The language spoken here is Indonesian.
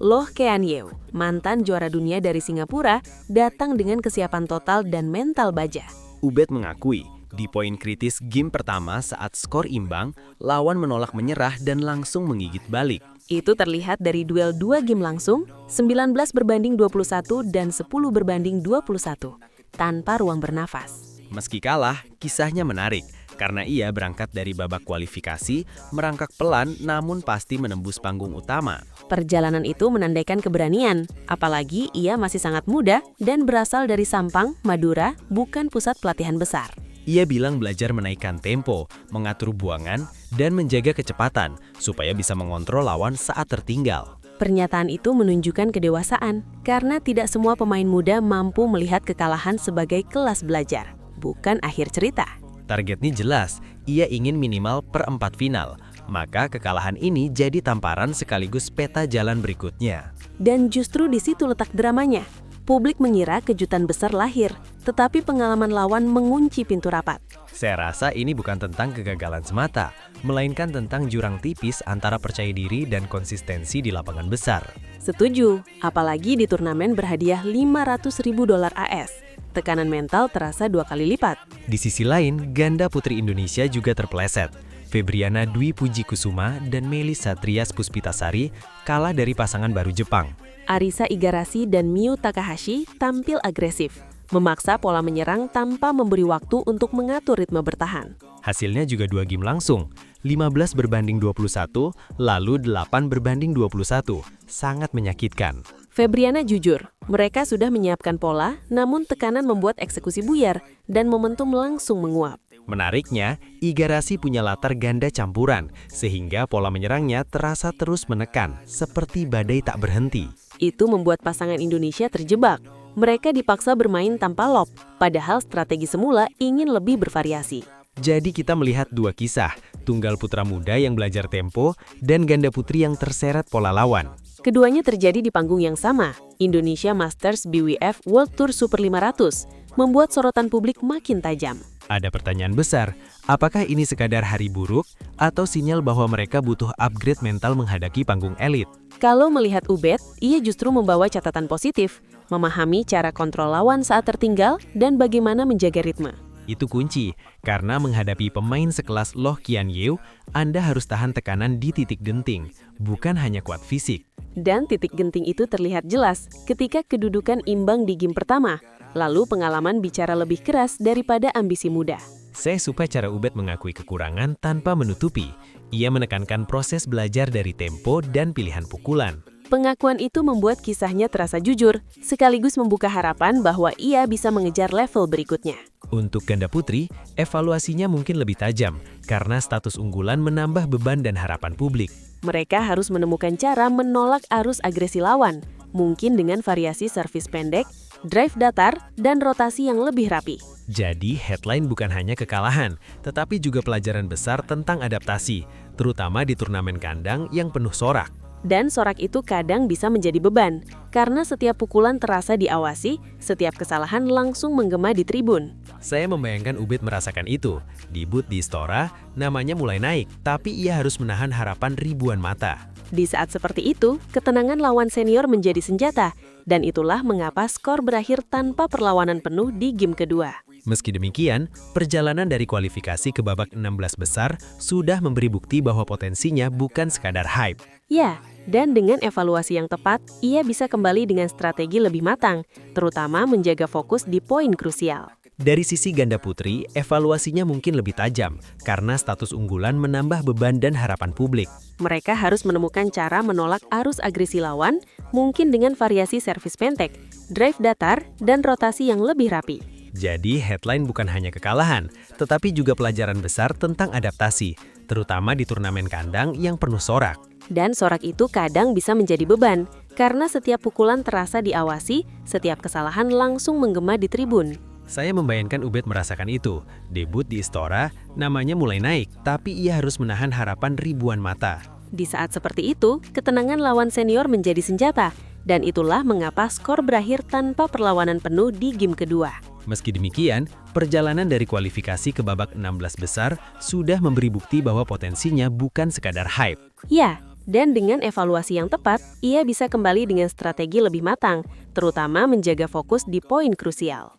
Loh Kean Yew, mantan juara dunia dari Singapura, datang dengan kesiapan total dan mental baja. Ubed mengakui, di poin kritis game pertama saat skor imbang, lawan menolak menyerah dan langsung menggigit balik. Itu terlihat dari duel 2 game langsung, 19-21 dan 10-21, tanpa ruang bernafas. Meski kalah, kisahnya menarik, karena ia berangkat dari babak kualifikasi, merangkak pelan namun pasti menembus panggung utama. Perjalanan itu menandaikan keberanian, apalagi ia masih sangat muda dan berasal dari Sampang, Madura, bukan pusat pelatihan besar. Ia bilang belajar menaikkan tempo, mengatur buangan, dan menjaga kecepatan supaya bisa mengontrol lawan saat tertinggal. Pernyataan itu menunjukkan kedewasaan, karena tidak semua pemain muda mampu melihat kekalahan sebagai kelas belajar, bukan akhir cerita. Targetnya jelas, ia ingin minimal per-4 final, maka kekalahan ini jadi tamparan sekaligus peta jalan berikutnya. Dan justru di situ letak dramanya. Publik mengira kejutan besar lahir, tetapi pengalaman lawan mengunci pintu rapat. Saya rasa ini bukan tentang kegagalan semata, melainkan tentang jurang tipis antara percaya diri dan konsistensi di lapangan besar. Setuju, apalagi di turnamen berhadiah $500.000 AS. Tekanan mental terasa 2 kali lipat. Di sisi lain, ganda putri Indonesia juga terpeleset. Febriana Dwi Puji Kusuma dan Melisa Trias Puspitasari kalah dari pasangan baru Jepang. Arisa Igarashi dan Miyu Takahashi tampil agresif, memaksa pola menyerang tanpa memberi waktu untuk mengatur ritme bertahan. Hasilnya juga 2 game langsung, 15-21, lalu 8-21, sangat menyakitkan. Febriana jujur, mereka sudah menyiapkan pola, namun tekanan membuat eksekusi buyar dan momentum langsung menguap. Menariknya, Igarashi punya latar ganda campuran, sehingga pola menyerangnya terasa terus menekan, seperti badai tak berhenti. Itu membuat pasangan Indonesia terjebak. Mereka dipaksa bermain tanpa lob, padahal strategi semula ingin lebih bervariasi. Jadi kita melihat 2 kisah, tunggal putra muda yang belajar tempo, dan ganda putri yang terseret pola lawan. Keduanya terjadi di panggung yang sama, Indonesia Masters BWF World Tour Super 500, membuat sorotan publik makin tajam. Ada pertanyaan besar, apakah ini sekadar hari buruk atau sinyal bahwa mereka butuh upgrade mental menghadapi panggung elit? Kalau melihat Ubed, ia justru membawa catatan positif, memahami cara kontrol lawan saat tertinggal dan bagaimana menjaga ritme. Itu kunci, karena menghadapi pemain sekelas Loh Kean Yew, Anda harus tahan tekanan di titik genting, bukan hanya kuat fisik. Dan titik genting itu terlihat jelas ketika kedudukan imbang di game pertama, lalu pengalaman bicara lebih keras daripada ambisi muda. Saya suka cara Ubed mengakui kekurangan tanpa menutupi. Ia menekankan proses belajar dari tempo dan pilihan pukulan. Pengakuan itu membuat kisahnya terasa jujur, sekaligus membuka harapan bahwa ia bisa mengejar level berikutnya. Untuk ganda putri, evaluasinya mungkin lebih tajam, karena status unggulan menambah beban dan harapan publik. Mereka harus menemukan cara menolak arus agresi lawan, mungkin dengan variasi servis pendek, drive datar, dan rotasi yang lebih rapi. Jadi, headline bukan hanya kekalahan, tetapi juga pelajaran besar tentang adaptasi, terutama di turnamen kandang yang penuh sorak. Dan sorak itu kadang bisa menjadi beban, karena setiap pukulan terasa diawasi, setiap kesalahan langsung menggema di tribun. Saya membayangkan Ubed merasakan itu. Di booth di Istora, namanya mulai naik, tapi ia harus menahan harapan ribuan mata. Di saat seperti itu, ketenangan lawan senior menjadi senjata, dan itulah mengapa skor berakhir tanpa perlawanan penuh di game kedua. Meski demikian, perjalanan dari kualifikasi ke babak 16 besar sudah memberi bukti bahwa potensinya bukan sekadar hype. Ya, dan dengan evaluasi yang tepat, ia bisa kembali dengan strategi lebih matang, terutama menjaga fokus di poin krusial. Dari sisi ganda putri, evaluasinya mungkin lebih tajam, karena status unggulan menambah beban dan harapan publik. Mereka harus menemukan cara menolak arus agresi lawan, mungkin dengan variasi servis pendek, drive datar, dan rotasi yang lebih rapi. Jadi, headline bukan hanya kekalahan, tetapi juga pelajaran besar tentang adaptasi, terutama di turnamen kandang yang penuh sorak. Dan sorak itu kadang bisa menjadi beban, karena setiap pukulan terasa diawasi, setiap kesalahan langsung menggema di tribun. Saya membayangkan Ubed merasakan itu. Debut di Istora, namanya mulai naik, tapi ia harus menahan harapan ribuan mata. Di saat seperti itu, ketenangan lawan senior menjadi senjata, dan itulah mengapa skor berakhir tanpa perlawanan penuh di game kedua. Meski demikian, perjalanan dari kualifikasi ke babak 16 besar sudah memberi bukti bahwa potensinya bukan sekadar hype. Ya, dan dengan evaluasi yang tepat, ia bisa kembali dengan strategi lebih matang, terutama menjaga fokus di poin krusial.